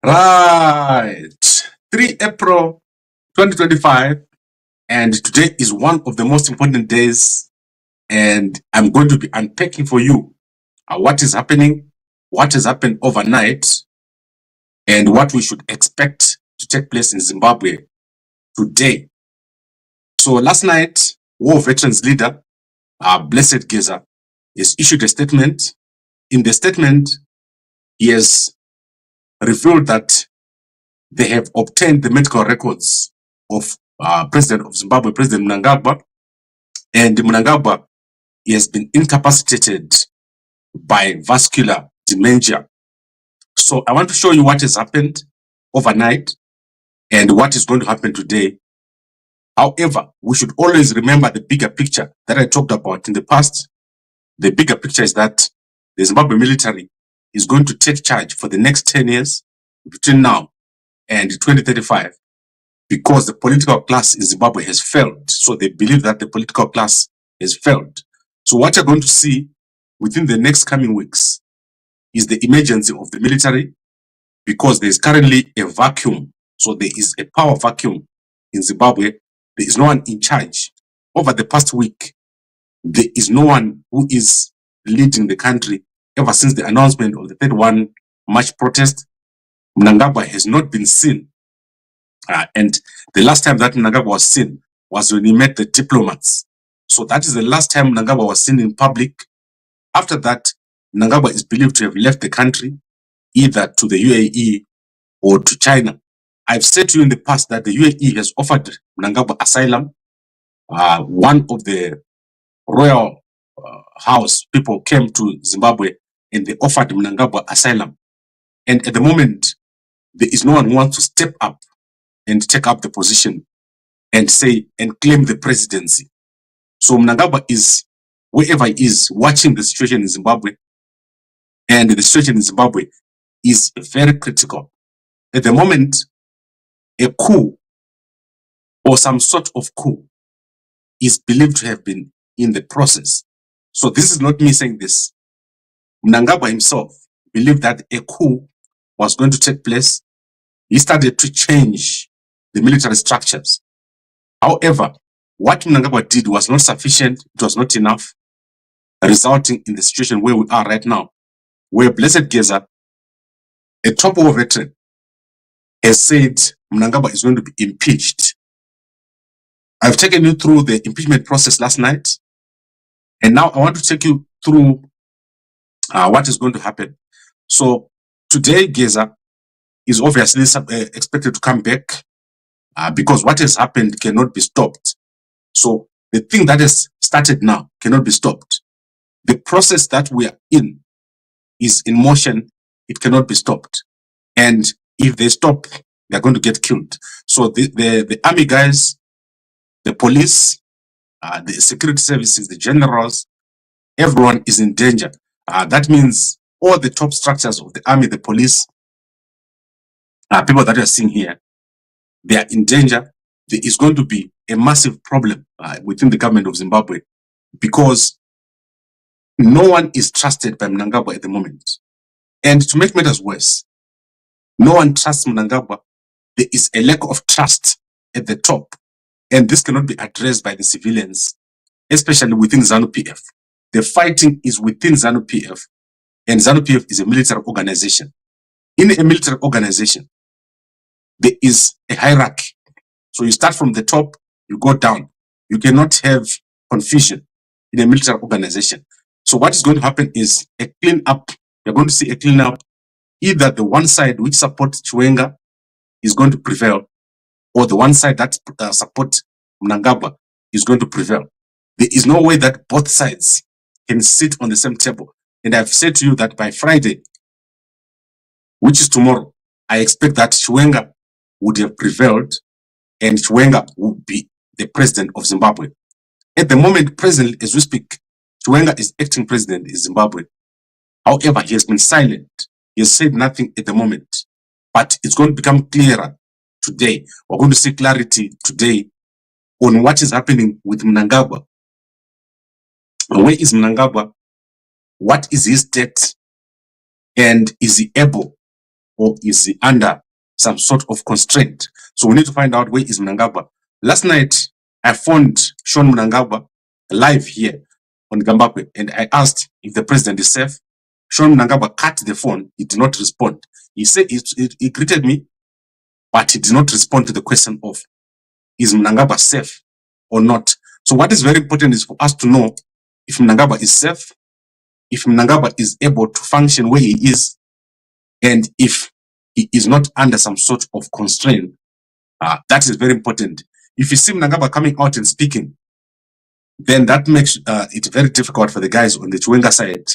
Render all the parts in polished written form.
Right. 3 April 2025. And today is one of the most important days. And I'm going to be unpacking for you what is happening, what has happened overnight, and what we should expect to take place in Zimbabwe today. So last night, War Veterans leader, Blessed Geza, has issued a statement. In the statement, he has revealed that they have obtained the medical records of President of Zimbabwe, President Mnangagwa, and Mnangagwa has been incapacitated by vascular dementia. So I want to show you what has happened overnight and what is going to happen today. However, we should always remember the bigger picture that I talked about in the past. The bigger picture is that the Zimbabwe military is going to take charge for the next 10 years between now and 2035 because the political class in Zimbabwe has failed. So they believe that the political class has failed. So what you're going to see within the next coming weeks is the emergence of the military because there is currently a vacuum. So there is a power vacuum in Zimbabwe. There is no one in charge. Over the past week, there is no one who is leading the country. Ever since the announcement of the 31 March protest, Mnangagwa has not been seen. And the last time that Mnangagwa was seen was when he met the diplomats. So that is the last time Mnangagwa was seen in public. After that, Mnangagwa is believed to have left the country, either to the UAE or to China. I've said to you in the past that the UAE has offered Mnangagwa asylum. One of the royal house people came to Zimbabwe and they offered Mnangagwa asylum. And at the moment, there is no one who wants to step up and take up the position and say and claim the presidency. So Mnangagwa is, wherever he is, watching the situation in Zimbabwe, and the situation in Zimbabwe is very critical. At the moment, a coup or some sort of coup is believed to have been in the process. So this is not me saying this. Mnangagwa himself believed that a coup was going to take place. He started to change the military structures. However, what Mnangagwa did was not sufficient. It was not enough, resulting in the situation where we are right now, where Blessed Geza, a top war veteran, has said Mnangagwa is going to be impeached. I've taken you through the impeachment process last night, and now I want to take you through what is going to happen. So today, Geza is obviously expected to come back because what has happened cannot be stopped. So the thing that has started now cannot be stopped. The process that we are in is in motion. It cannot be stopped. And if they stop, they're going to get killed. So the army guys, the police, the security services, the generals, everyone is in danger. That means all the top structures of the army, the police, people that you are seeing here, they are in danger. There is going to be a massive problem within the government of Zimbabwe because no one is trusted by Mnangagwa at the moment. And to make matters worse, no one trusts Mnangagwa. There is a lack of trust at the top. And this cannot be addressed by the civilians, especially within ZANU PF. The fighting is within ZANU PF, and ZANU PF is a military organization. In a military organization, there is a hierarchy. So you start from the top, you go down. You cannot have confusion in a military organization. So what is going to happen is a clean up. You're going to see a clean up. Either the one side which supports Chiwenga is going to prevail, or the one side that supports Mnangagwa is going to prevail. There is no way that both sides can sit on the same table. And I've said to you that by Friday, which is tomorrow, I expect that Chiwenga would have prevailed and Chiwenga would be the president of Zimbabwe. At the moment, presently, as we speak, Chiwenga is acting president in Zimbabwe. However, he has been silent. He has said nothing at the moment. But it's going to become clearer today. We're going to see clarity today on what is happening with Mnangagwa. Where is Mnangagwa? What is his state? And is he able or is he under some sort of constraint? So we need to find out where is Mnangagwa. Last night, I phoned Sean Mnangagwa live here on Zimbabwe, and I asked if the president is safe. Sean Mnangagwa cut the phone. He did not respond. He said he greeted me, but he did not respond to the question of is Mnangagwa safe or not. So what is very important is for us to know if Mnangagwa is safe, if Mnangagwa is able to function where he is, and if he is not under some sort of constraint. That is very important. If you see Mnangagwa coming out and speaking, then that makes it very difficult for the guys on the Gqeberha side.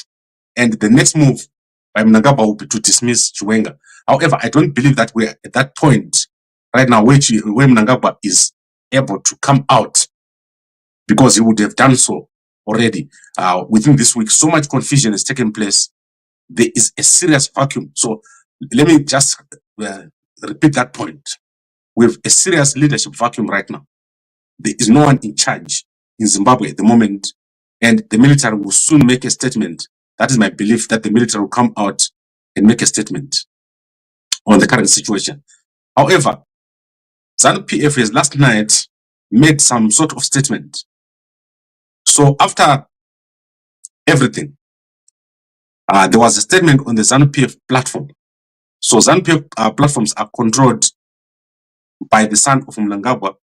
And the next move by Mnangagwa will be to dismiss Gqeberha. However, I don't believe that we're at that point right now where Mnangagwa is able to come out, because he would have done so already within this week. So much confusion has taken place. There is a serious vacuum. So let me just repeat that point. We have a serious leadership vacuum right now. There is no one in charge in Zimbabwe at the moment, and the military will soon make a statement. That is my belief, that the military will come out and make a statement on the current situation. However, ZANU PF has last night made some sort of statement. So after everything, there was a statement on the ZANU PF platform. So ZANU PF platforms are controlled by the son of Mnangagwa,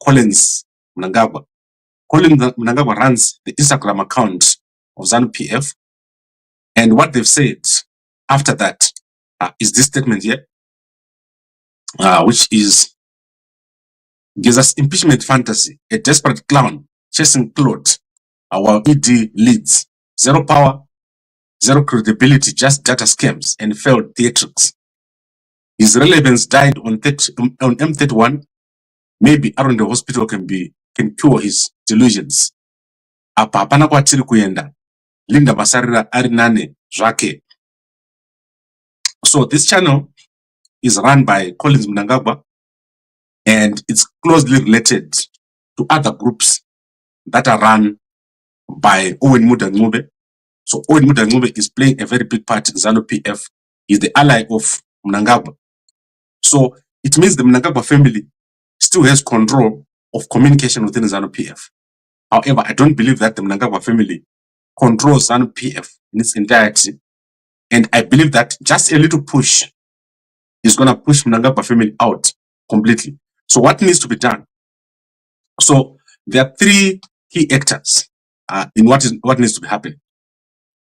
Collins Mnangagwa. Collins Mnangagwa runs the Instagram account of ZANU PF. And what they've said after that is this statement here, which is Geza's impeachment fantasy, a desperate clown chasing clout while ED leads. Zero power, zero credibility, just data scams and failed theatrics. His relevance died on M31. Maybe around the hospital can cure his delusions. Apa hapana kwatiri kuenda. Linda Masarira Arinane Zvake. So this channel is run by Collins Mnangagwa, and it's closely related to other groups that are run by Owen Mnangagwa. So Owen Mnangagwa is playing a very big part in ZANU PF. He's the ally of Mnangagwa. So it means the Mnangagwa family still has control of communication within ZANU PF. However, I don't believe that the Mnangagwa family controls ZANU PF in its entirety. And I believe that just a little push is going to push Mnangagwa family out completely. So what needs to be done? So there are three key actors in what needs to be happening.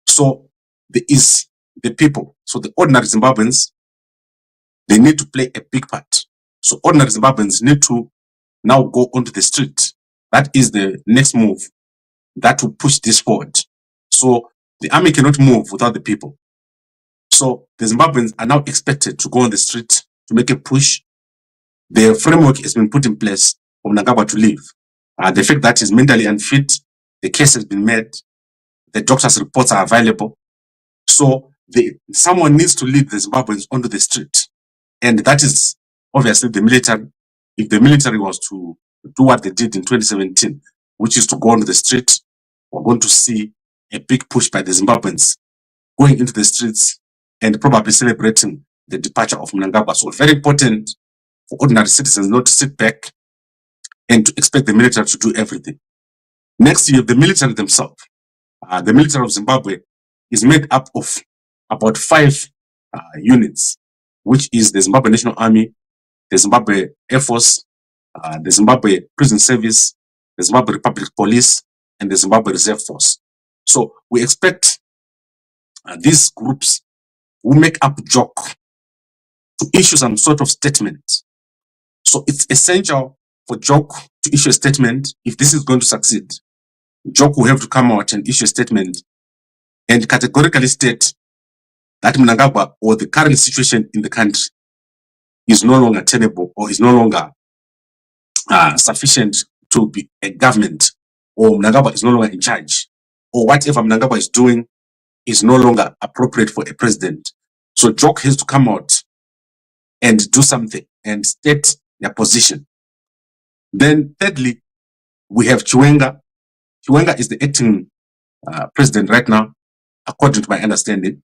So there is the people. So the ordinary Zimbabweans, they need to play a big part. So ordinary Zimbabweans need to now go onto the street. That is the next move that will push this forward. So the army cannot move without the people. So the Zimbabweans are now expected to go on the street to make a push. The framework has been put in place for Mnangagwa to leave. The fact that he's mentally unfit, the case has been made, the doctor's reports are available. So someone needs to lead the Zimbabweans onto the street. And that is obviously the military. If the military was to do what they did in 2017, which is to go onto the street, we're going to see a big push by the Zimbabweans going into the streets and probably celebrating the departure of Mnangagwa. So very important for ordinary citizens not to sit back and to expect the military to do everything. Next, you have the military themselves. The military of Zimbabwe is made up of about 5 units, which is the Zimbabwe National Army, the Zimbabwe Air Force, the Zimbabwe Prison Service, the Zimbabwe Republic Police, and the Zimbabwe Reserve Force. So we expect these groups who make up JOC to issue some sort of statement. So it's essential for JOC to issue a statement if this is going to succeed. JOC will have to come out and issue a statement and categorically state that Mnangagwa or the current situation in the country is no longer tenable or is no longer sufficient to be a government, or Mnangagwa is no longer in charge, or whatever Mnangagwa is doing is no longer appropriate for a president. So JOC has to come out and do something and state their position. Then thirdly, we have Gqeberha. Gqeberha is the acting president right now, according to my understanding.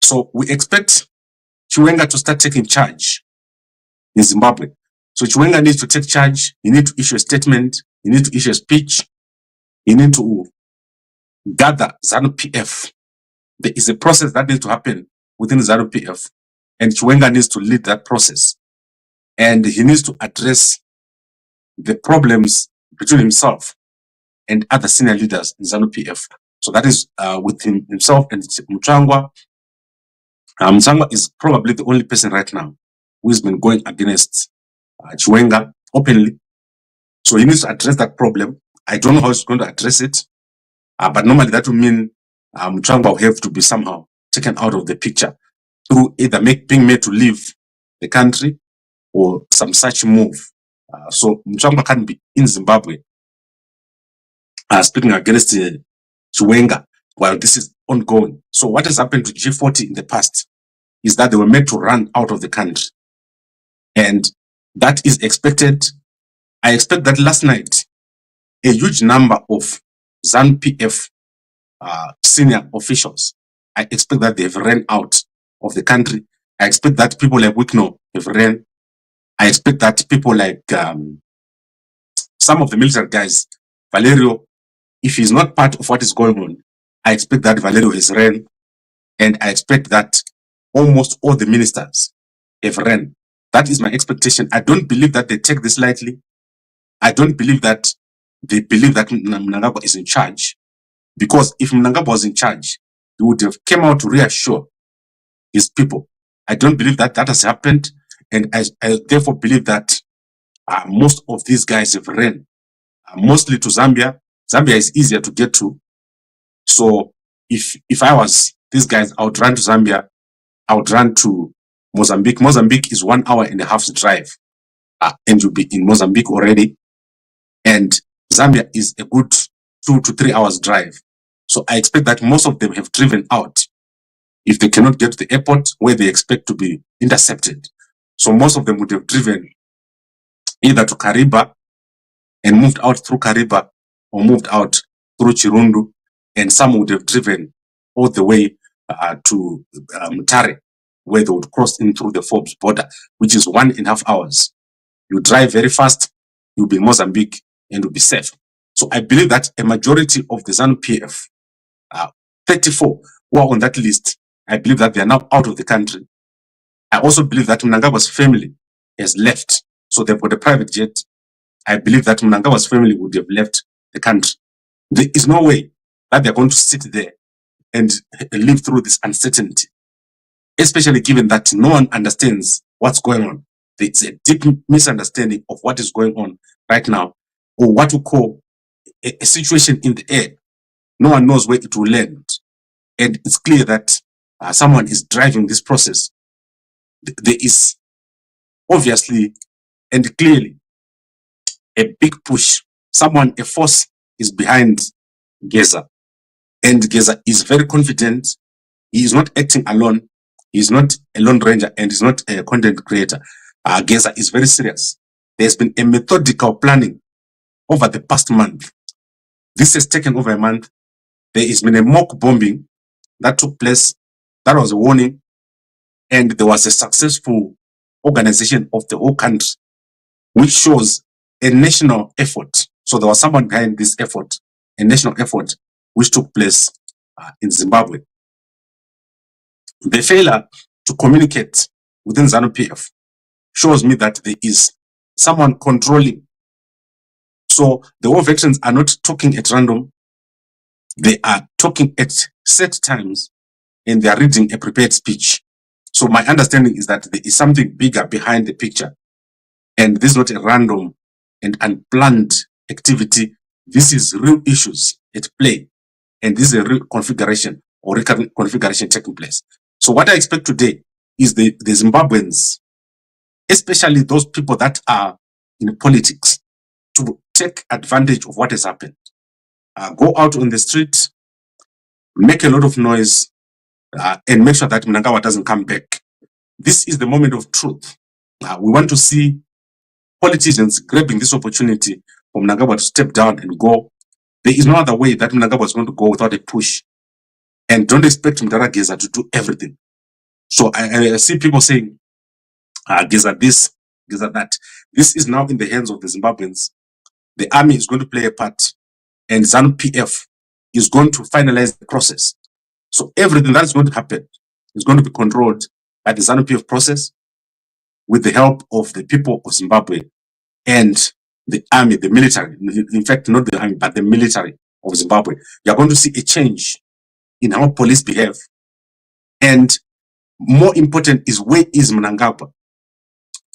So we expect Chiwenga to start taking charge in Zimbabwe. So Chiwenga needs to take charge. He needs to issue a statement. He needs to issue a speech. He needs to gather ZANU PF. There is a process that needs to happen within ZANU PF, and Chiwenga needs to lead that process. And he needs to address the problems between himself and other senior leaders in ZANU PF. So that is with himself and Mnangagwa. Mnangagwa is probably the only person right now who has been going against Chiwenga openly. So he needs to address that problem. I don't know how he's going to address it, but normally that will mean Mnangagwa will have to be somehow taken out of the picture through either being made to leave the country or some such move. So Mnangagwa can't be in Zimbabwe speaking against Chiwenga while this is ongoing. So what has happened to G40 in the past is that they were made to run out of the country. And that is expected. I expect that last night, a huge number of ZANU PF senior officials, I expect that they've ran out of the country. I expect that people like Wikno have ran. I expect that people like some of the military guys, Valerio, if he's not part of what is going on, I expect that Valerio has ran. And I expect that almost all the ministers have ran. That is my expectation. I don't believe that they take this lightly. I don't believe that they believe that Mnangagwa is in charge. Because if Mnangagwa was in charge, he would have come out to reassure his people. I don't believe that that has happened. And I therefore believe that most of these guys have ran. Mostly to Zambia. Zambia is easier to get to. So if I was these guys, I would run to Zambia. I would run to Mozambique. Mozambique is 1 hour and a half's drive. And you'll be in Mozambique already. And Zambia is a good 2 to 3 hours drive. So I expect that most of them have driven out if they cannot get to the airport where they expect to be intercepted. So most of them would have driven either to Kariba and moved out through Kariba or moved out through Chirundu. And some would have driven all the way to Mutare, where they would cross in through the Forbes border, which is 1.5 hours. You drive very fast, you'll be in Mozambique, and you'll be safe. So I believe that a majority of the ZANU PF, 34 who are on that list, I believe that they are now out of the country. I also believe that Mnangagwa's family has left. So they've got a private jet. I believe that Mnangagwa's family would have left the country. There is no way that they're going to sit there and live through this uncertainty, especially given that no one understands what's going on. There's a deep misunderstanding of what is going on right now, or what we call a situation in the air. No one knows where it will land. And it's clear that someone is driving this process. There is obviously and clearly a big push. Someone, a force is behind Geza. And Geza is very confident. He is not acting alone. He is not a lone ranger and is not a content creator. Geza is very serious. There's been a methodical planning over the past month. This has taken over a month. There has been a mock bombing that took place. That was a warning. And there was a successful organization of the whole country, which shows a national effort. So there was someone behind this effort, a national effort, which took place in Zimbabwe. The failure to communicate within ZANU PF shows me that there is someone controlling. So the war veterans are not talking at random. They are talking at set times and they are reading a prepared speech. So my understanding is that there is something bigger behind the picture. And this is not a random and unplanned activity. This is real issues at play. And this is a real configuration or recurrent configuration taking place. So what I expect today is the Zimbabweans, especially those people that are in politics, to take advantage of what has happened. Go out on the street, make a lot of noise, and make sure that Mnangagwa doesn't come back. This is the moment of truth. We want to see politicians grabbing this opportunity for Mnangagwa to step down and go. There is no other way that Mnangagwa is going to go without a push. And don't expect Geza to do everything. So I see people saying, Geza this, Geza that. This is now in the hands of the Zimbabweans. The army is going to play a part, and ZANU PF is going to finalize the process. So everything that is going to happen is going to be controlled by the ZANU PF process with the help of the people of Zimbabwe and the army, the military. In fact, not the army, but the military of Zimbabwe. You're going to see a change in how police behave. And more important is, where is Mnangagwa?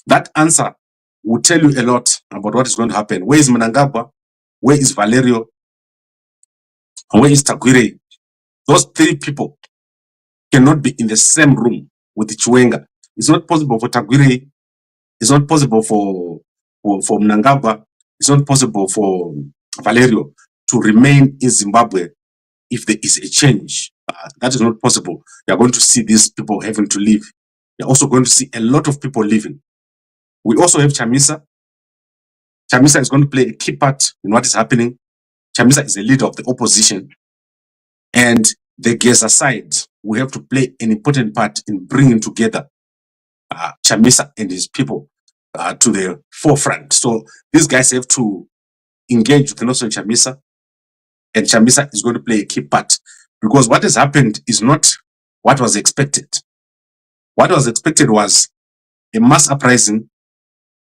That answer will tell you a lot about what is going to happen. Where is Mnangagwa? Where is Valerio? And where is Gqeberha? Those three people cannot be in the same room with Chiwenga. It's not possible for Gqeberha. It's not possible for Mnangagwa. It's not possible for Valerio to remain in Zimbabwe if there is a change. That is not possible. You are going to see these people having to leave. You're also going to see a lot of people leaving. We also have Chamisa. Chamisa is going to play a key part in what is happening. Chamisa is the leader of the opposition. And the Geza side will have to play an important part in bringing together Chamisa and his people to the forefront. So these guys have to engage with Nelson Chamisa, and Chamisa is going to play a key part, because what has happened is not what was expected. What was expected was a mass uprising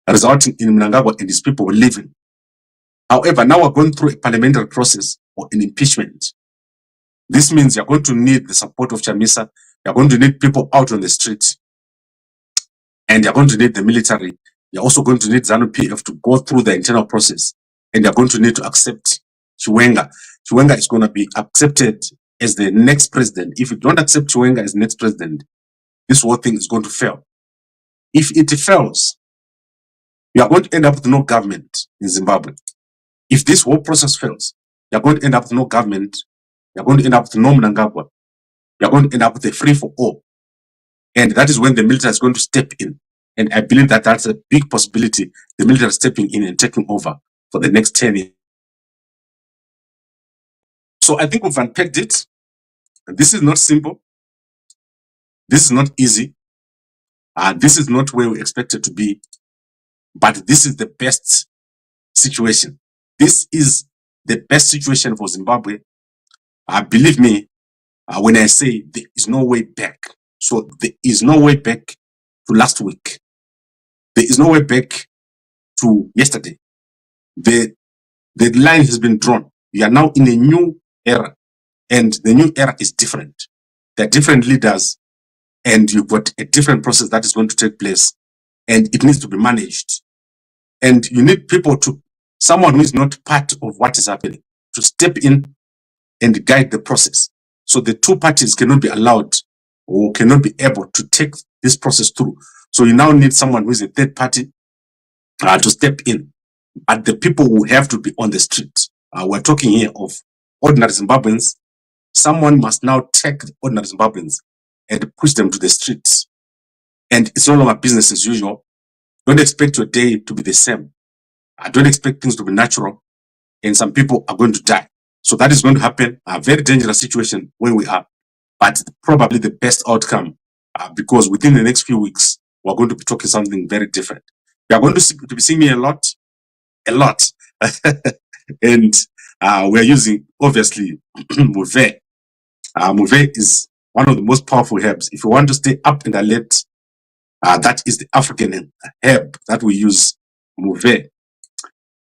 resulting in Mnangagwa and his people leaving. However, now we're going through a parliamentary process or an impeachment. This means you're going to need the support of Chamisa, you're going to need people out on the streets, and you're going to need the military. You're also going to need ZANU PF to go through the internal process, and you're going to need to accept Chiwenga. Chiwenga is going to be accepted as the next president. If you don't accept Chiwenga as next president, this whole thing is going to fail. If it fails, you are going to end up with no government in Zimbabwe. If this whole process fails, you're going to end up with no government. You're going to end up with no Mnangagwa. You're going to end up with a free-for-all. And that is when the military is going to step in. And I believe that that's a big possibility, the military stepping in and taking over for the next 10 years. So I think we've unpacked it. This is not simple. This is not easy. This is not where we expect it to be. But this is the best situation. This is the best situation for Zimbabwe. Believe me, when I say there is no way back. So there is no way back to last week. There is no way back to yesterday. The line has been drawn. We are now in a new era. And the new era is different. There are different leaders, and you've got a different process that is going to take place. And it needs to be managed. And you need people to, someone who is not part of what is happening, to step in and guide the process. So the two parties cannot be allowed or cannot be able to take this process through. So you now need someone who is a third party to step in. But the people will have to be on the street. We're talking here of ordinary Zimbabweans. Someone must now take the ordinary Zimbabweans and push them to the streets. And it's no longer business as usual. Don't expect your day to be the same. Don't expect things to be natural. And some people are going to die. So that is going to happen. A very dangerous situation where we are. But probably the best outcome, because within the next few weeks, we're going to be talking something very different. We are going to be seeing me a lot. And we're using, obviously, Mouve. Mouve is one of the most powerful herbs. If you want to stay up and alert, that is the African herb that we use, Mouve.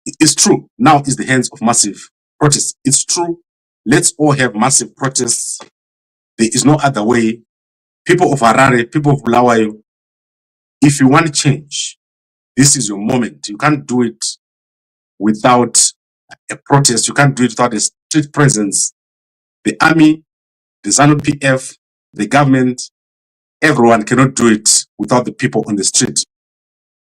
It's true. Now is the hands of massive protests. It's true. Let's all have massive protests. There is no other way. People of Harare, people of Bulawayo, if you want change, this is your moment. You can't do it without a protest. You can't do it without a street presence. The army, the ZANU PF, the government, everyone cannot do it without the people on the street.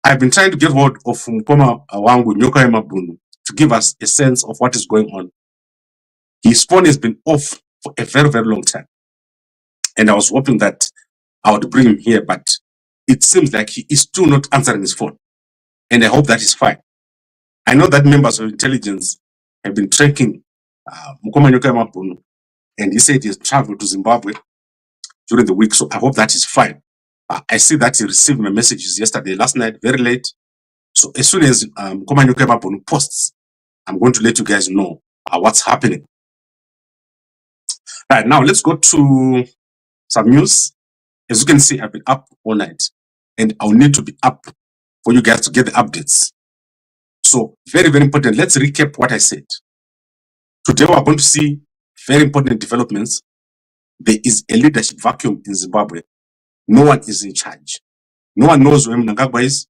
I've been trying to get hold of Mkoma Wangu Nyoka Mabunu to give us a sense of what is going on. His phone has been off for a very, very long time. And I was hoping that I would bring him here, but it seems like he is still not answering his phone. And I hope that is fine. I know that members of intelligence have been tracking Mkoma Nyoka Mabunu, and he said he has traveled to Zimbabwe during the week. So I hope that is fine. I see that he received my messages yesterday, last night, very late. So as soon as Komani Gqeberha posts, I'm going to let you guys know what's happening. Right, now let's go to some news. As you can see, I've been up all night, and I'll need to be up for you guys to get the updates. So very, very important. Let's recap what I said. Today we're going to see very important developments. There is a leadership vacuum in Zimbabwe. No one is in charge. No one knows where Mnangagwa is.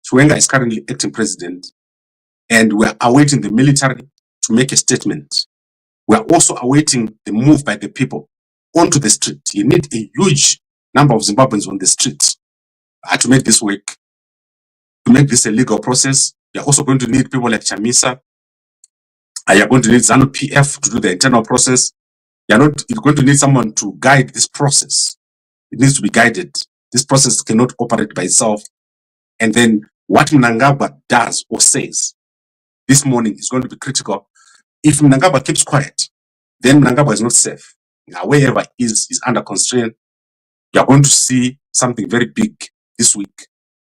Chiwenga is currently acting president, and we're awaiting the military to make a statement. We're also awaiting the move by the people onto the street. You need a huge number of Zimbabweans on the street to make this work, to make this a legal process. You're also going to need people like Chamisa. You're going to need ZANU PF to do the internal process. You're going to need someone to guide this process. It needs to be guided. This process cannot operate by itself. And then what Mnangagwa does or says this morning is going to be critical. If Mnangagwa keeps quiet, then Mnangagwa is not safe. Now, wherever he is under constraint. You are going to see something very big this week.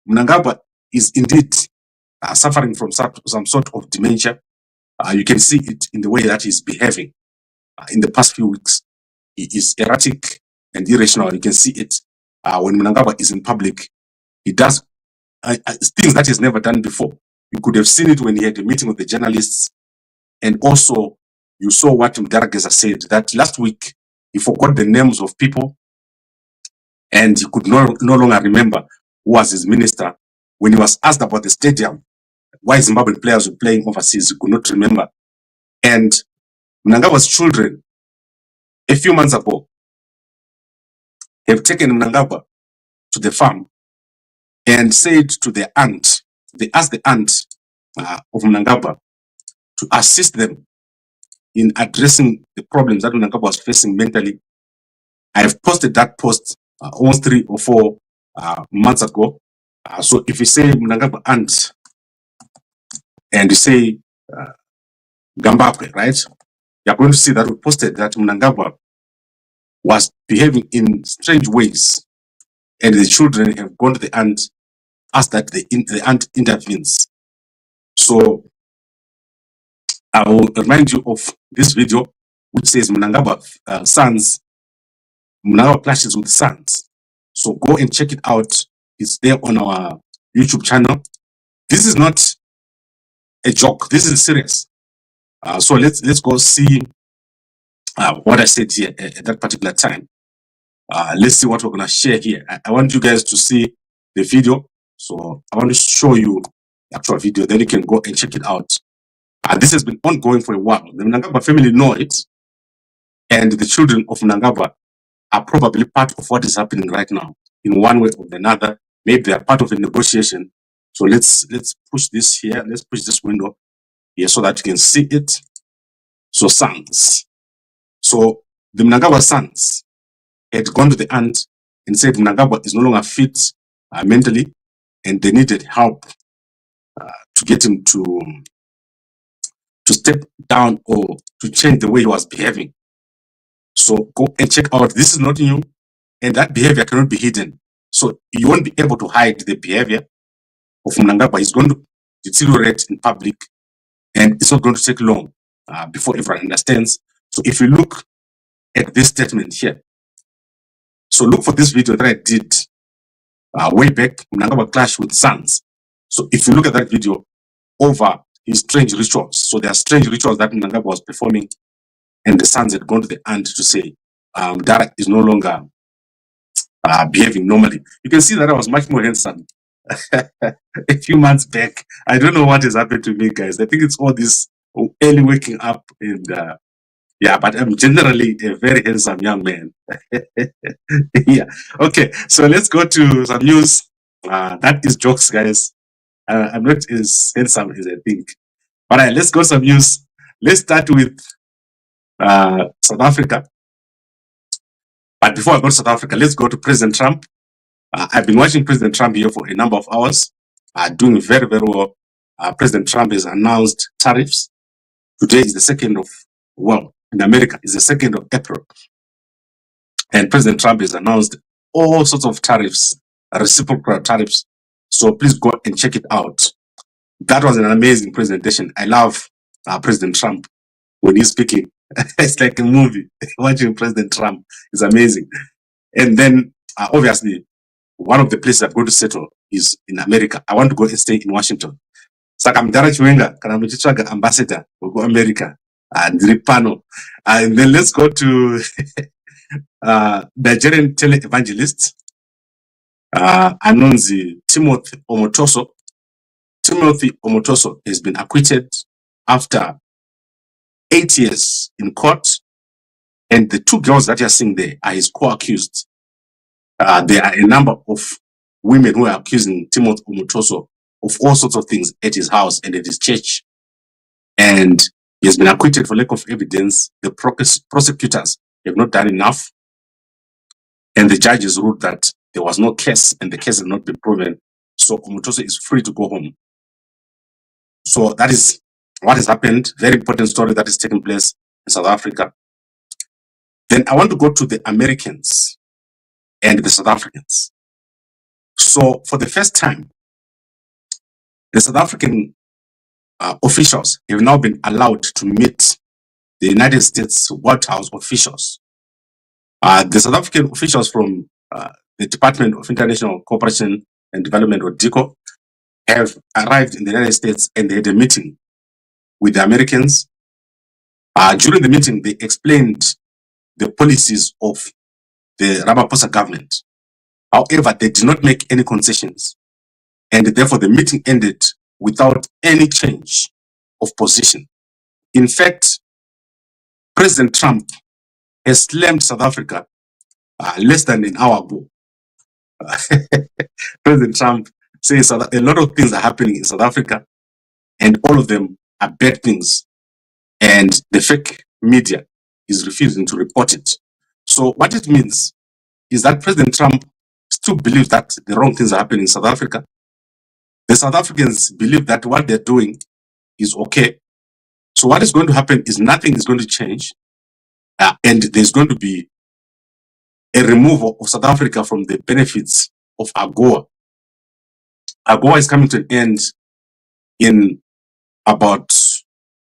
Mnangagwa is indeed suffering from some sort of dementia. You can see it in the way that he's behaving in the past few weeks. He is erratic and irrational. You can see it when Mnangagwa is in public. He does things that he's never done before. You could have seen it when he had a meeting with the journalists. And also, you saw what Geza said, that last week he forgot the names of people and he could no longer remember who was his minister. When he was asked about the stadium, why Zimbabwean players were playing overseas, he could not remember. And Mnangagwa's children, a few months ago, have taken Mnangagwa to the farm and said to their aunt, they asked the aunt of Mnangagwa to assist them in addressing the problems that Mnangagwa was facing mentally. I have posted that post almost 3 or 4 months ago. So if you say Mnangagwa aunt and you say Zimbabwe, right? You're going to see that we posted that Mnangagwa was behaving in strange ways, and the children have gone to the aunt, asked that the aunt intervenes. So I will remind you of this video, which says Mnangagwa sons, Mnangagwa clashes with sons. So go and check it out. It's there on our YouTube channel. This is not a joke. This is serious. So let's go see what I said here at that particular time. Let's see what we're gonna share here. I want you guys to see the video. So I want to show you the actual video. Then you can go and check it out. This has been ongoing for a while. The Mnangagwa family know it, and the children of Mnangagwa are probably part of what is happening right now in one way or another. Maybe they are part of a negotiation. So let's push this here. Let's push this window here so that you can see it. So sons. So the Mnangagwa sons had gone to the aunt and said Mnangagwa is no longer fit mentally, and they needed help to get him to step down or to change the way he was behaving. So go and check out. This is not new, and that behavior cannot be hidden. So you won't be able to hide the behavior of Mnangagwa. He's going to deteriorate in public, and it's not going to take long before everyone understands. So if you look at this statement here, so look for this video that I did way back, Mnangagwa clash with sons. So if you look at that video over his strange rituals, so there are strange rituals that Mnangagwa was performing, and the sons had gone to the aunt to say, Dara is no longer behaving normally. You can see that I was much more handsome a few months back. I don't know what has happened to me, guys. I think it's all this early waking up and yeah, but I'm generally a very handsome young man. Yeah. Okay, so let's go to some news. That is jokes, guys. I'm not as handsome as I think. All right, let's go some news. Let's start with South Africa. But before I go to South Africa, let's go to President Trump. I've been watching President Trump here for a number of hours, doing very, very well. President Trump has announced tariffs. Today is the 2nd of, well, in America, is the 2nd of April. And President Trump has announced all sorts of tariffs, reciprocal tariffs. So please go and check it out. That was an amazing presentation. I love President Trump when he's speaking. It's like a movie. Watching President Trump is amazing. And then, obviously, one of the places I'm going to settle is in America. I want to go and stay in Washington. Saka mudhara chiwenga kana muchitsvaga ambassador weku-America ndiri pano. And then let's go to Nigerian Televangelist anonzi Timothy Omotoso. Timothy Omotoso has been acquitted after 8 years in court, and the two girls that you're seeing there are his co-accused. There are a number of women who are accusing Timothy Omotoso of all sorts of things at his house and at his church, and he has been acquitted for lack of evidence. The prosecutors have not done enough, and the judges ruled that there was no case and the case has not been proven, so Omotoso is free to go home. So that is what has happened. Very important story that is taking place in South Africa. Then I want to go to the Americans and the South Africans. So for the first time, the South African officials have now been allowed to meet the United States White House officials. The South African officials from the Department of International Cooperation and Development, or DICO, have arrived in the United States and they had a meeting with the Americans. During the meeting, they explained the policies of the Ramaphosa government. However, they did not make any concessions, and therefore the meeting ended without any change of position. In fact, President Trump has slammed South Africa less than an hour ago. President Trump says a lot of things are happening in South Africa, and all of them are bad things, and the fake media is refusing to report it. So what it means is that President Trump still believes that the wrong things are happening in South Africa. The South Africans believe that what they're doing is okay. So what is going to happen is nothing is going to change, and there's going to be a removal of South Africa from the benefits of AGOA. AGOA is coming to an end in about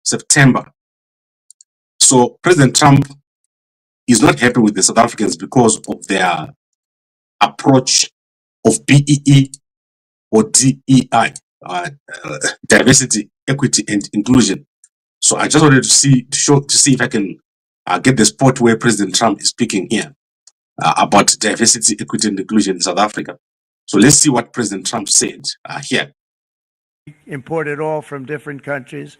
September. So President Trump is not happy with the South Africans because of their approach of BEE or DEI, diversity, equity, and inclusion. So I just wanted to see if I can get the spot where President Trump is speaking here about diversity, equity, and inclusion in South Africa. So let's see what President Trump said here. Imported all from different countries.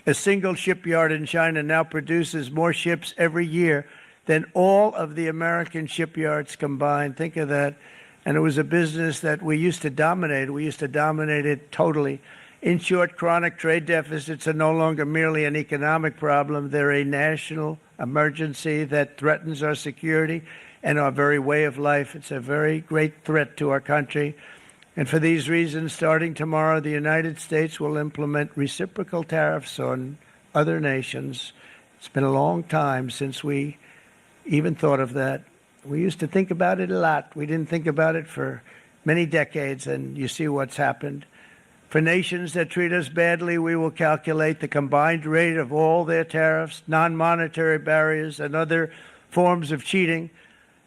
A single shipyard in China now produces more ships every year than all of the American shipyards combined. Think of that. And it was a business that we used to dominate. We used to dominate it totally. In short, chronic trade deficits are no longer merely an economic problem. They're a national emergency that threatens our security and our very way of life. It's a very great threat to our country. And for these reasons, starting tomorrow, the United States will implement reciprocal tariffs on other nations. It's been a long time since we even thought of that. We used to think about it a lot. We didn't think about it for many decades, and you see what's happened. For nations that treat us badly, we will calculate the combined rate of all their tariffs, non-monetary barriers, and other forms of cheating.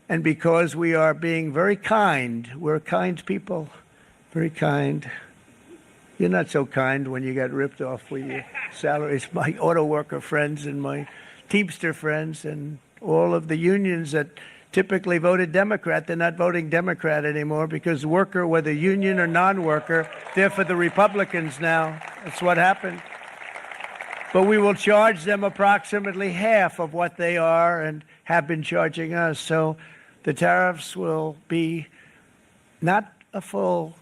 And because we are being very kind, we're kind people, very kind. You're not so kind when you got ripped off with your salaries. My auto worker friends and my Teamster friends and all of the unions that typically voted Democrat, they're not voting Democrat anymore because worker, whether union or non-worker, they're for the Republicans now. That's what happened. But we will charge them approximately half of what they are and have been charging us. So the tariffs will be not a full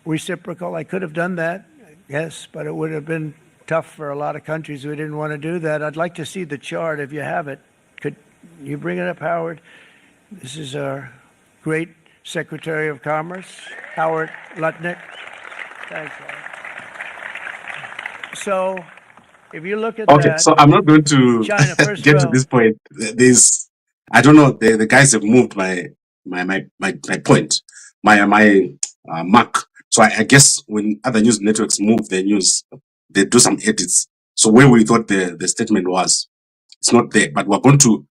reciprocal. I could have done that, yes, but it would have been tough for a lot of countries who didn't want to do that. I'd like to see the chart if you have it. Could you bring it up, Howard? This is our great Secretary of Commerce, Howard Lutnick. Thanks, Howard. So if you look at okay, that, so I'm not going to China, first get row. to this point. I don't know. The guys have moved my point, my mark. So I guess when other news networks move their news, they do some edits. So where we thought the statement was, it's not there. But we're going to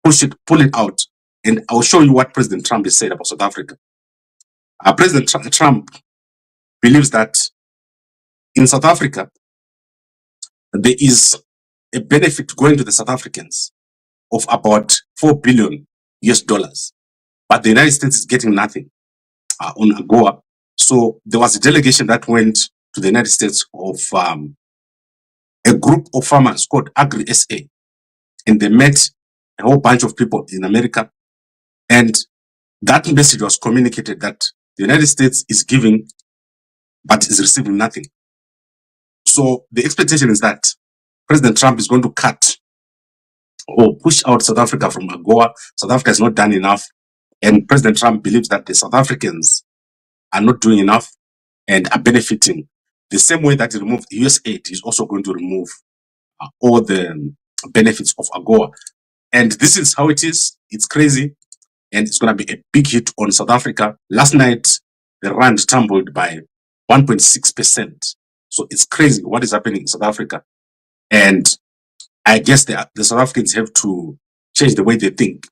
pull it out, and I'll show you what President Trump has said about South Africa. President Trump believes that in South Africa there is a benefit going to the South Africans of about $4 billion US, but the United States is getting nothing on AGOA. So there was a delegation that went to the United States of a group of farmers called Agri SA, and they met a whole bunch of people in America, and that message was communicated that the United States is giving but is receiving nothing. So the expectation is that President Trump is going to cut or push out South Africa from AGOA. South Africa has not done enough, and President Trump believes that the South Africans are not doing enough and are benefiting. The same way that he removed US aid, he's also going to remove all the benefits of AGOA. And this is how it is. It's crazy, and it's going to be a big hit on South Africa. Last night, the rand tumbled by 1.6%. So it's crazy what is happening in South Africa. And I guess the South Africans have to change the way they think.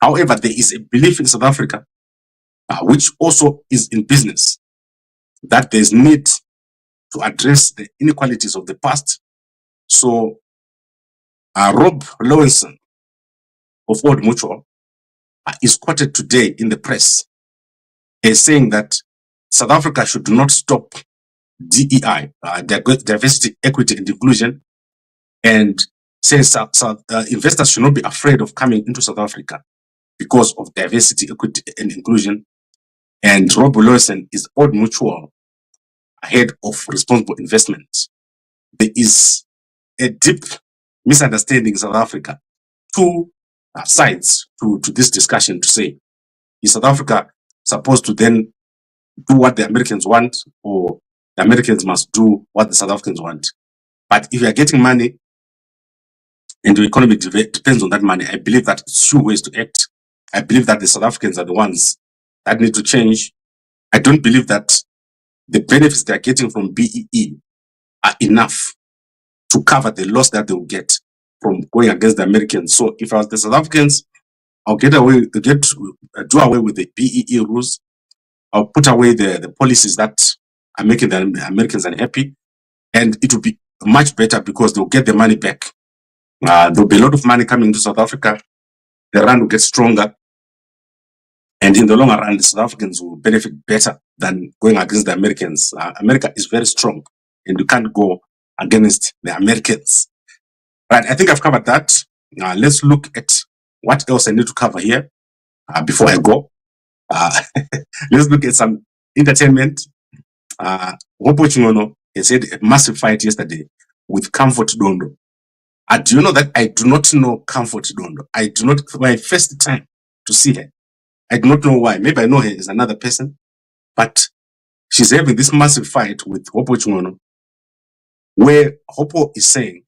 However, there is a belief in South Africa, which also is in business, that there's need to address the inequalities of the past. So Rob Lowenson of Old Mutual is quoted today in the press as saying that South Africa should not stop DEI, diversity, equity, and inclusion, and says investors should not be afraid of coming into South Africa because of diversity, equity, and inclusion. And Rob Lowenson is Old Mutual head of responsible investment. There is a deep misunderstanding in South Africa. Two sides to this discussion to say, is South Africa supposed to then do what the Americans want, or the Americans must do what the South Africans want? But if you are getting money and the economy depends on that money, I believe that it's two ways to act. I believe that the South Africans are the ones that need to change. I don't believe that the benefits they are getting from BEE are enough to cover the loss that they will get from going against the Americans. So if I was the South Africans, I'll do away with the BEE rules. I'll put away the policies that are making the Americans unhappy, and it will be much better because they'll get the money back. There'll be a lot of money coming to South Africa. The rand will get stronger, and in the longer run, the South Africans will benefit better than going against the Americans. America is very strong, and you can't go against the Americans. Right, I think I've covered that. Let's look at what else I need to cover here before I go. Let's look at some entertainment. Hopo Chingono has had a massive fight yesterday with Comfort Dondo. Do you know that I do not know Comfort Dondo? I do not, my first time to see her. I do not know why. Maybe I know her as another person, but she's having this massive fight with Hopo Chingono, where Hopo is saying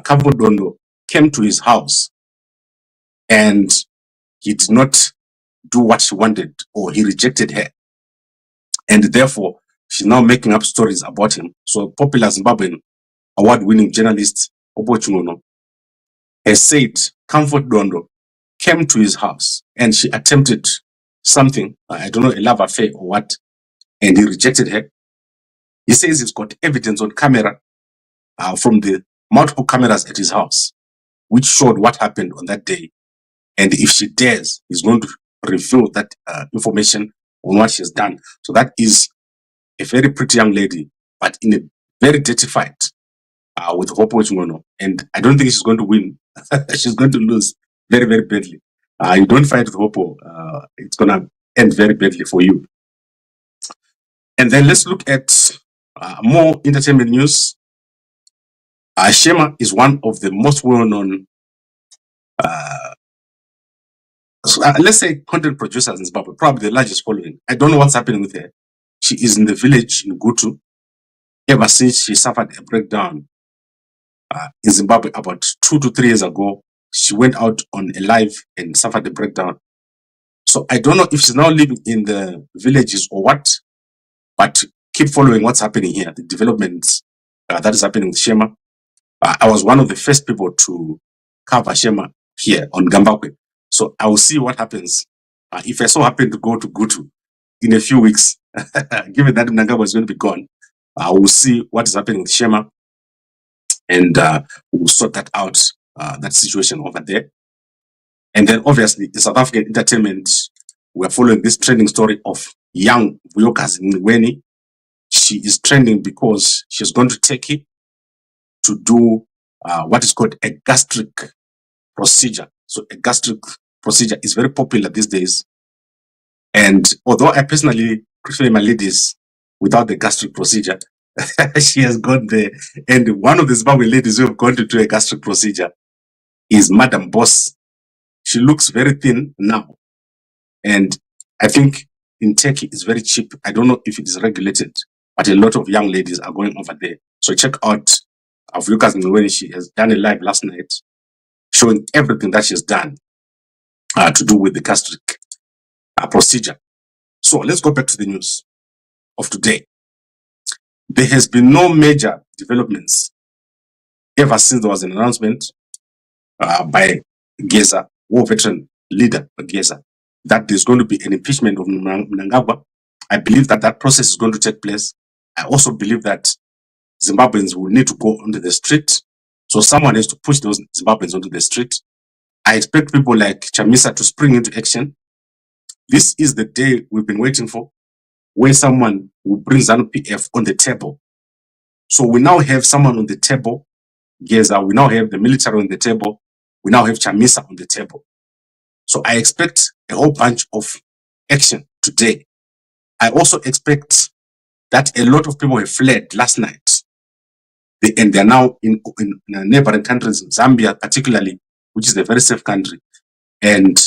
Comfort Dondo came to his house and he did not do what she wanted, or he rejected her. And therefore, she's now making up stories about him. So popular Zimbabwean award-winning journalist Hopo Chingono has said Comfort Dondo came to his house and she attempted something, I don't know, a love affair or what, and he rejected her. He says he's got evidence on camera from the multiple cameras at his house, which showed what happened on that day. And if she dares, he's going to reveal that information on what she's done. So that is a very pretty young lady, but in a very dirty fight with Hopo Chingono. And I don't think she's going to win. She's going to lose very, very badly. You don't fight with Hopo, it's going to end very badly for you. And then let's look at more entertainment news. Shema is one of the most well-known, let's say, content producers in Zimbabwe, probably the largest following. I don't know what's happening with her. She is in the village in Gutu ever since she suffered a breakdown in Zimbabwe about 2 to 3 years ago. she went out on a live and suffered a breakdown. So I don't know if she's now living in the villages or what, but keep following what's happening here, the developments that is happening with Shema. I was one of the first people to cover Shema here on Zimbabwe. So I will see what happens. If I so happen to go to Gutu in a few weeks, given that Mnangagwa is going to be gone, I will see what is happening with Shema, and we'll sort that out, that situation over there. And then obviously the South African entertainment, we're following this trending story of young Vuyokazi Ngweni. She is trending because she's gone to Turkey to do what is called a gastric procedure. So a gastric procedure is very popular these days. And although I personally prefer my ladies without the gastric procedure, she has gone there. And one of the Zimbabwe ladies who have gone to do a gastric procedure is Madam Boss. She looks very thin now. And I think in Turkey it's very cheap. I don't know if it is regulated, but a lot of young ladies are going over there. So check out Vuyokazi Ngweni. She has done a live last night showing everything that she's done to do with the gastric procedure. So let's go back to the news of today. There has been no major developments ever since there was an announcement by Geza, war veteran leader Geza, that there's going to be an impeachment of Mnangagwa. I believe that that process is going to take place. I also believe that Zimbabweans will need to go onto the street. So someone has to push those Zimbabweans onto the street. I expect people like Chamisa to spring into action. This is the day we've been waiting for, where someone will bring ZANU PF on the table. So we now have someone on the table, Geza. We now have the military on the table. We now have Chamisa on the table. So I expect a whole bunch of action today. I also expect that a lot of people have fled last night. And they're now in neighboring countries, Zambia particularly, which is a very safe country, and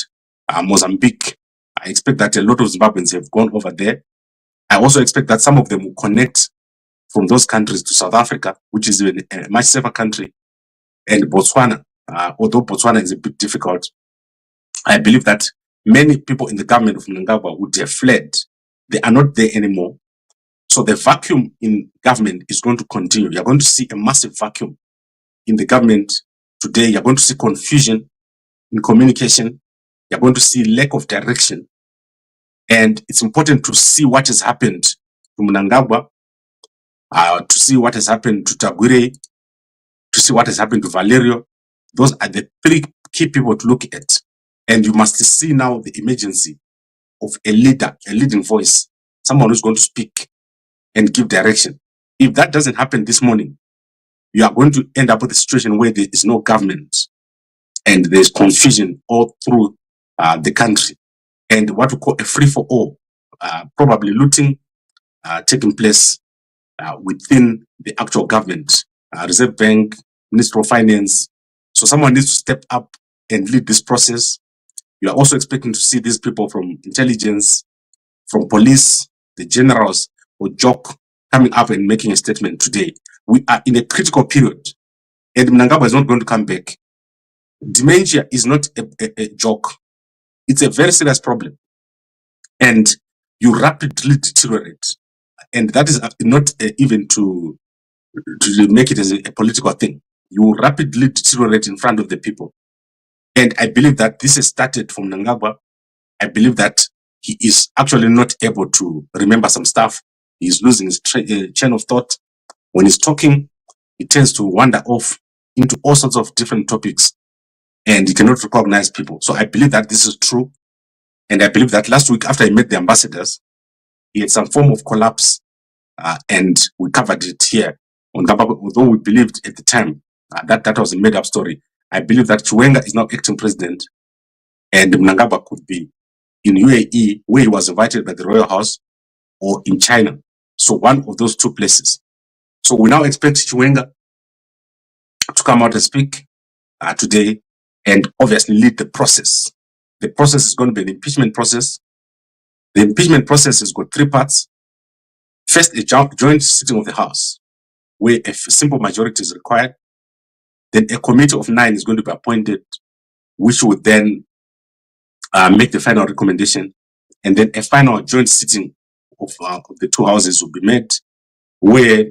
Mozambique. I expect that a lot of Zimbabweans have gone over there. I also expect that some of them will connect from those countries to South Africa, which is a much safer country, and Botswana. Although Botswana is a bit difficult, I believe that many people in the government of Mnangagwa would have fled. They are not there anymore. So the vacuum in government is going to continue. You're going to see a massive vacuum in the government today. You're going to see confusion in communication. You're going to see lack of direction. And it's important to see what has happened to Mnangagwa, to see what has happened to Gqeberha, to see what has happened to Valerio. Those are the three key people to look at. And you must see now the emergency of a leader, a leading voice, someone who's going to speak and give direction. If that doesn't happen this morning, you are going to end up with a situation where there is no government and there's confusion all through the country, and what we call a free-for-all, probably looting taking place within the actual government, Reserve Bank, Ministry of Finance. So someone needs to step up and lead this process. You are also expecting to see these people from intelligence, from police, the generals, or JOC coming up and making a statement today. We are in a critical period, and Mnangagwa is not going to come back. Dementia is not a joke. It's a very serious problem, and you rapidly deteriorate. And that is not even to make it as a political thing. You rapidly deteriorate in front of the people. And I believe that this has started from Mnangagwa. I believe that he is actually not able to remember some stuff. He's losing his chain of thought. When he's talking, he tends to wander off into all sorts of different topics, and he cannot recognize people. So I believe that this is true. And I believe that last week, after he met the ambassadors, he had some form of collapse, and we covered it here on Zimbabwe, although we believed at the time that that was a made-up story. I believe that Gqeberha is now acting president, and Mnangagwa could be in UAE, where he was invited by the Royal House, or in China. So one of those two places. So we now expect Gqeberha to come out and speak today, and obviously lead the process. The process is going to be an impeachment process. The impeachment process has got three parts. First, a joint sitting of the House, where a simple majority is required. Then a committee of 9 is going to be appointed which would then make the final recommendation, and then a final joint sitting of the two houses will be made, where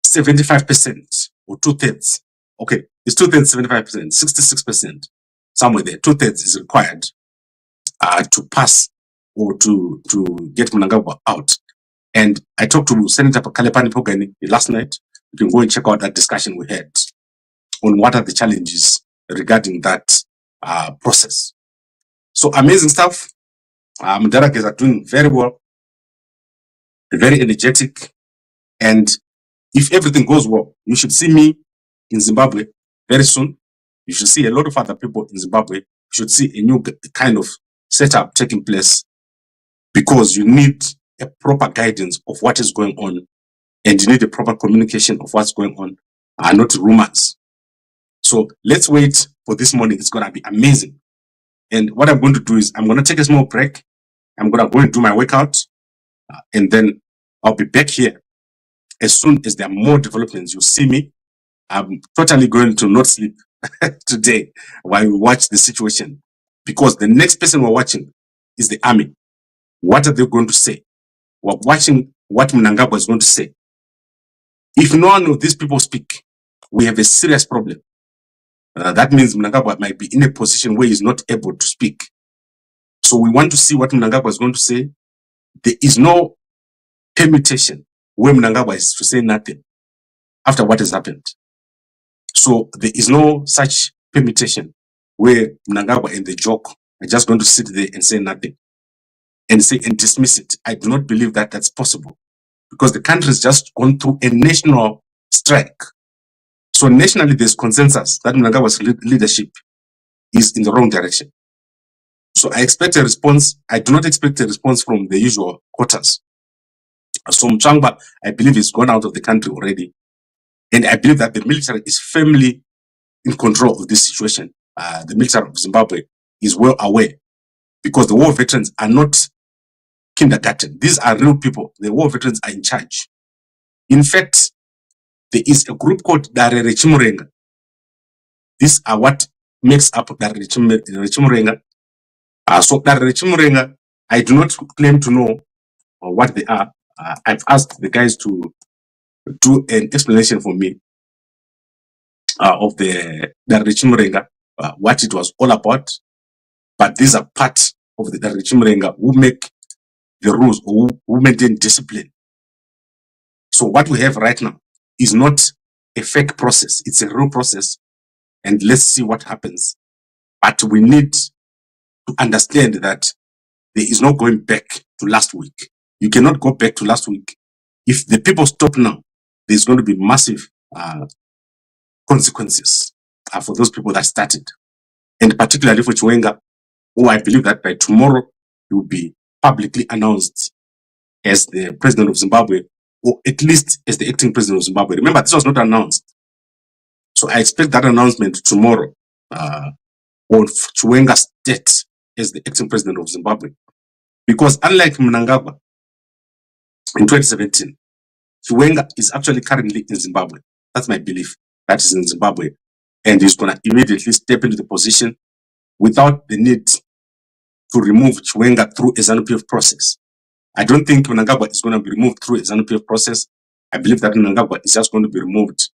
75% or 2/3, okay, it's 2/3, 75%, 66%, somewhere there, 2/3 is required to pass or to get Mnangagwa out. And I talked to Senator Kalepani Pogani last night. You can go and check out that discussion we had on what are the challenges regarding that process. So amazing stuff. Gqeberha are doing very well, very energetic, and if everything goes well, you should see me in Zimbabwe very soon. You should see a lot of other people in Zimbabwe. You should see a new kind of setup taking place, because you need a proper guidance of what is going on, and you need a proper communication of what's going on, not rumors. So let's wait for this morning. It's going to be amazing. And what I'm going to do is I'm going to take a small break. I'm going to go and do my workout, and then I'll be back here as soon as there are more developments. You'll see me. I'm totally going to not sleep today while we watch the situation, because the next person we're watching is the army. What are they going to say? We're watching what Mnangagwa is going to say. If none of these people speak, we have a serious problem. That means Mnangagwa might be in a position where he's not able to speak. So we want to see what Mnangagwa is going to say. There is no permutation where Mnangagwa is to say nothing after what has happened. So there is no such permutation where Mnangagwa and the joke are just going to sit there and say nothing and say and dismiss it. I do not believe that that's possible, because the country has just gone through a national strike. So nationally, there's consensus that Mnangagwa's leadership is in the wrong direction. So I expect a response. I do not expect a response from the usual quarters. So Mchangwa, I believe, is gone out of the country already. And I believe that the military is firmly in control of this situation. The military of Zimbabwe is well aware, because the war veterans are not kindergarten. These are real people. The war veterans are in charge. In fact, there is a group called Darere Chimurenga. These are what makes up Darere Chimurenga. So Darere Chimurenga, I do not claim to know what they are. I've asked the guys to do an explanation for me of the Darere Chimurenga, what it was all about. But these are part of the Darere Chimurenga who make the rules, who maintain discipline. So what we have right now is not a fake process. It's a real process. And let's see what happens. But we need to understand that there is no going back to last week. You cannot go back to last week. If the people stop now, there's going to be massive consequences for those people that started. And particularly for Chiwenga, who I believe that by tomorrow he will be publicly announced as the president of Zimbabwe, or at least as the acting president of Zimbabwe. Remember, this was not announced. So I expect that announcement tomorrow on Chiwenga's death as the acting president of Zimbabwe. Because unlike Mnangagwa in 2017, Chiwenga is actually currently in Zimbabwe. That's my belief. That is in Zimbabwe. And he's going to immediately step into the position without the need to remove Chiwenga through a ZANU PF process. I don't think Mnangagwa is going to be removed through a ZANU PF process. I believe that Mnangagwa is just going to be removed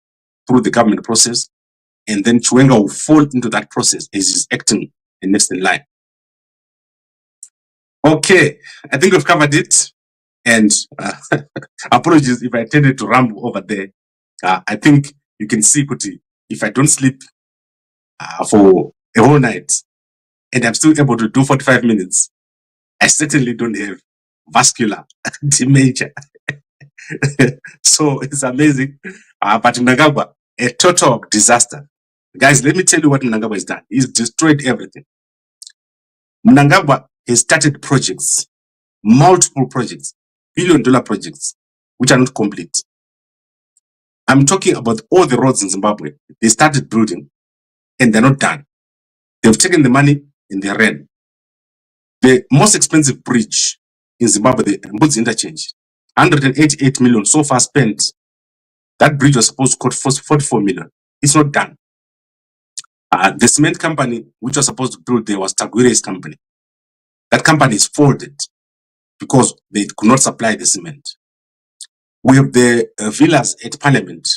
through the government process, and then Chiwenga will fall into that process as he's acting and next in line. Okay, I think we've covered it. And apologies if I tended to ramble over there. I think you can see, Kuti, if I don't sleep for a whole night and I'm still able to do 45 minutes, I certainly don't have vascular dementia. So it's amazing. But Mnangagwa, a total disaster. Guys, let me tell you what Mnangagwa has done. He's destroyed everything. Mnangagwa has started projects, multiple projects, billion-dollar projects, which are not complete. I'm talking about all the roads in Zimbabwe. They started building and they're not done. They've taken the money and they ran. The most expensive bridge in Zimbabwe, the Mbudzi interchange, 188 million so far spent. That bridge was supposed to cost 44 million. It's not done. The cement company, which was supposed to build there, was Gqeberha's company. That company is folded because they could not supply the cement. We have the villas at Parliament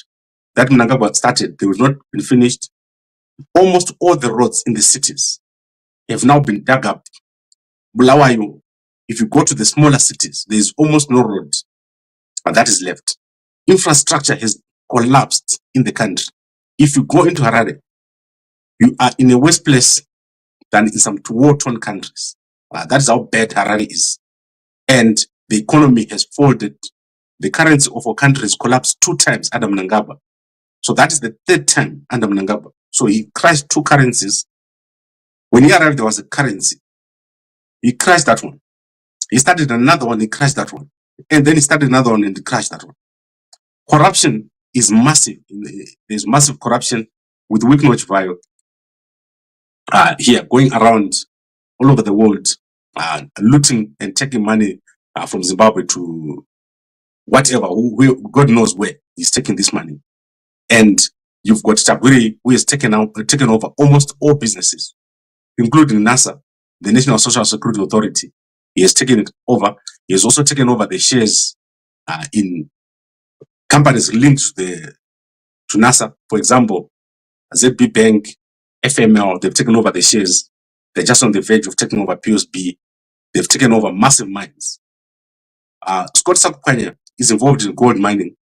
that Mnangagwa started. They have not been finished. Almost all the roads in the cities have now been dug up. Bulawayo, if you go to the smaller cities, there is almost no road that is left. Infrastructure has collapsed in the country. If you go into Harare, you are in a worse place than in some war-torn countries. That is how bad Harare is. And the economy has folded. The currency of our country has collapsed 2 times under Mnangagwa. So that is the 3rd time under Mnangagwa. So he crashed 2 currencies. When he arrived, there was a currency. He crashed that one. He started another one, he crashed that one. And then he started another one and he crashed that one. Corruption is massive. There's massive corruption with Gqeberha here going around all over the world, looting and taking money from Zimbabwe to whatever, God knows where he's taking this money. And you've got Gqeberha, who has taken over almost all businesses, including NASA, the National Social Security Authority. He has taken it over. He has also taken over the shares in companies linked to NASA. For example, ZB Bank, FML, they've taken over the shares. They're just on the verge of taking over PSB. They've taken over massive mines. Scott Sakukwanya is involved in gold mining.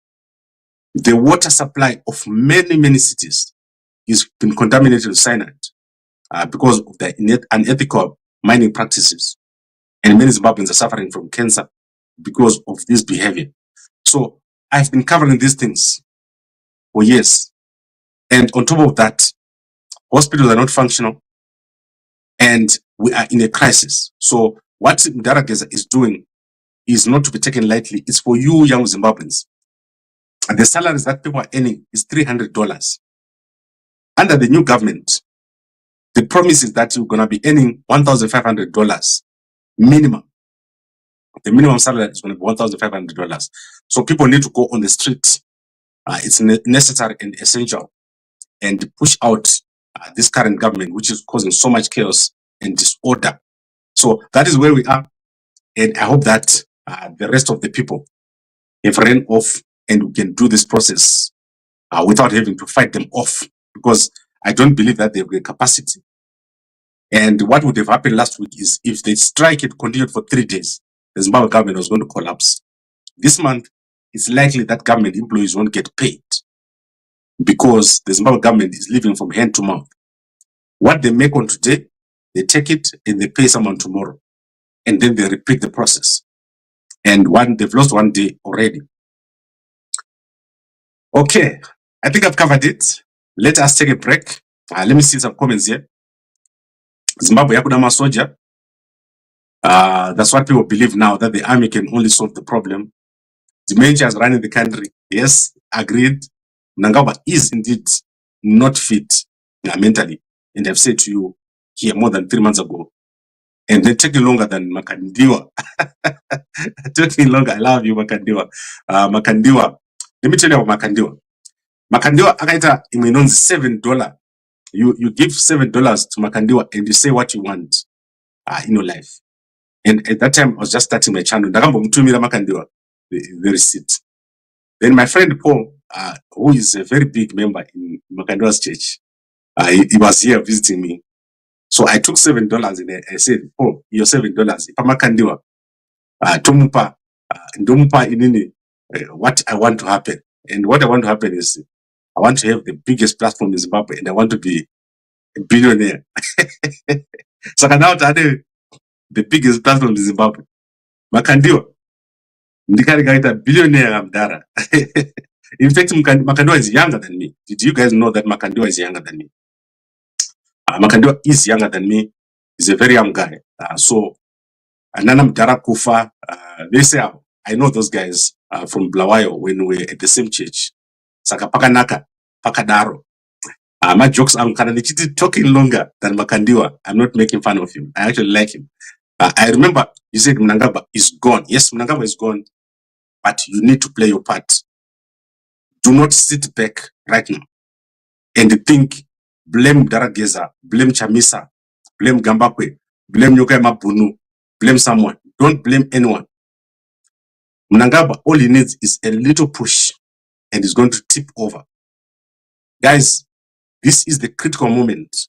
The water supply of many, many cities has been contaminated with cyanide because of the unethical mining practices. And many Zimbabweans are suffering from cancer because of this behavior. So I've been covering these things for years. And on top of that, hospitals are not functional and we are in a crisis. So what Geza is doing is not to be taken lightly. It's for you young Zimbabweans. And the salaries that people are earning is $300. Under the new government, the promise is that you're going to be earning $1,500 minimum. The minimum salary is going to be $1,500. So people need to go on the street. It's necessary and essential, and push out this current government, which is causing so much chaos and disorder. So that is where we are. And I hope that the rest of the people have ran off and we can do this process without having to fight them off, because I don't believe that they have the capacity. And what would have happened last week is if the strike had continued for 3 days, the Zimbabwe government was going to collapse. This month, it's likely that government employees won't get paid because the Zimbabwe government is living from hand to mouth. What they make on today, they take it and they pay someone tomorrow. And then they repeat the process. And they've lost 1 day already. Okay, I think I've covered it. Let us take a break. Let me see some comments here. Zimbabwe yakuna soldier. That's what people believe now, that the army can only solve the problem. Dementia is running the country. Yes, agreed. Mnangagwa is indeed not fit mentally. And I've said to you here more than 3 months ago. And they're taking longer than Makandiwa. Taking longer. I love you, Makandiwa. Makandiwa. Let me tell you about Makandiwa. Makandiwa akaita imenonzi $7. You give $7 to Makandiwa and you say what you want in your life. And at that time, I was just starting my channel. Ndakambomutumira Makandiwa the receipt. Then my friend Paul, who is a very big member in Makandiwa's church, he was here visiting me. So I took $7 and I said, "Oh, your $7. Ipa Makandiwa, tomupa, ndomupa inini, what I want to happen. And what I want to happen is, I want to have the biggest platform in Zimbabwe and I want to be a billionaire." So now the biggest platform in Zimbabwe. Makandiwa, ndikari billionaire Amdara. In fact, Makandiwa is younger than me. Did you guys know that Makandiwa is younger than me? Makandiwa is younger than me. He's a very young guy. So, Nana Mdara Kufa, they say, I know those guys from Blawayo when we were at the same church. Saka Pakanaka, Pakadaro. My jokes, I'm kind of talking longer than Makandiwa. I'm not making fun of him. I actually like him. I remember you said Mnangagwa is gone. Yes, Mnangagwa is gone, but you need to play your part. Do not sit back right now and think blame Geza, blame Chamisa, blame Gambakwe, blame Nyoka Mabunu, blame someone. Don't blame anyone. Mnangagwa, all he needs is a little push and he's going to tip over. Guys, this is the critical moment.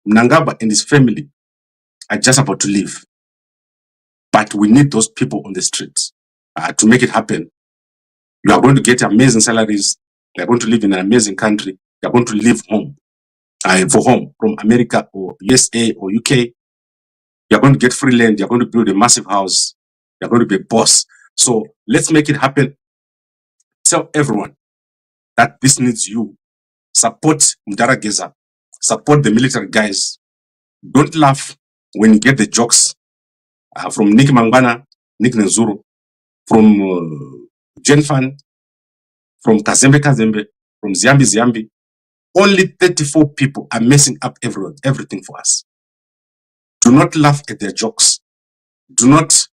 Mnangagwa and his family are just about to leave. But we need those people on the streets to make it happen. You are going to get amazing salaries. You are going to live in an amazing country. You are going to live home, for home from America or USA or UK. You are going to get free land. You are going to build a massive house. You are going to be a boss. So let's make it happen. Tell everyone that this needs you. Support Geza. Support the military guys. Don't laugh when you get the jokes from Nick Mangwana, Nick Nzuru, from Jenfan, from Kazembe, from Ziambi. Only 34 people are messing up everything for us. Do not laugh at their jokes. Do not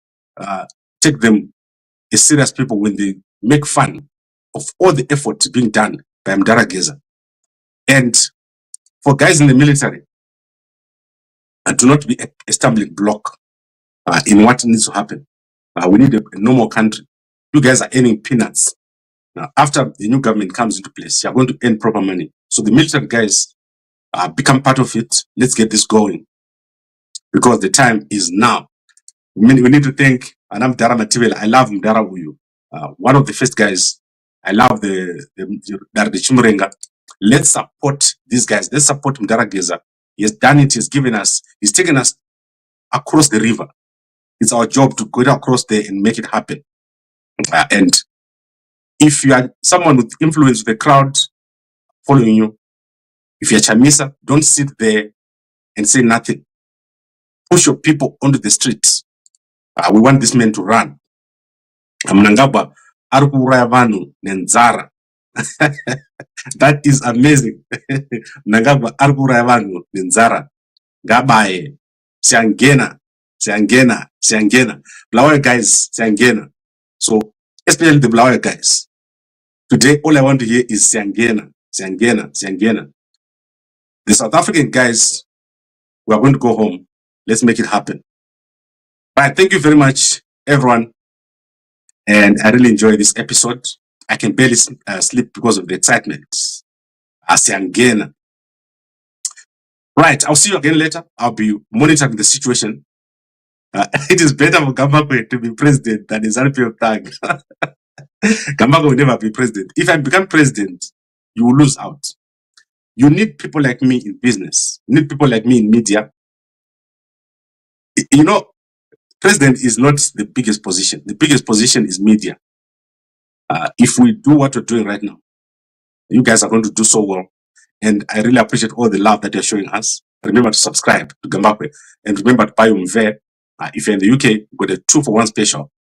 take them as serious people when they make fun of all the effort being done by Geza. And for guys in the military, do not be a stumbling block in what needs to happen. We need a normal country. You guys are earning peanuts. Now, after the new government comes into place, you're going to earn proper money. So the military guys become part of it. Let's get this going because the time is now. We need to thank Anam Dara Material. I love Mdara Uyu. One of the first guys. I love the Chumurenga. Let's support these guys. Let's support Geza. He has done it. He's given us. He's taken us across the river. It's our job to go across there and make it happen. And if you are someone with influence with the crowd following you, if you're Chamisa, don't sit there and say nothing. Push your people onto the streets. We want this man to run. Mnangagwa arikura vanhu nenzara. That is amazing. Mnangagwa arikura vanhu nenzara. Gabaye siangena. Blawe guys siangena. So especially the Blawe guys. Today all I want to hear is siangena. The South African guys, we are going to go home. Let's make it happen. Right, thank you very much, everyone. And I really enjoyed this episode. I can barely sleep because of the excitement. Asiangena. Right, I'll see you again later. I'll be monitoring the situation. It is better for Gambakwe to be president than the ZANU PF tag. Gambakwe will never be president. If I become president, you will lose out. You need people like me in business. You need people like me in media. You know, president is not the biggest position. The biggest position is media. If we do what we're doing right now, you guys are going to do so well. And I really appreciate all the love that you're showing us. Remember to subscribe to Gambakwe. And remember to buy Umve. If you're in the UK, we've got a 2-for-1 special.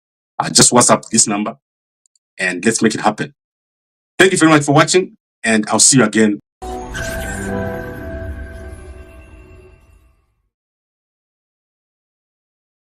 Just WhatsApp this number and let's make it happen. Thank you very much for watching. And I'll see you again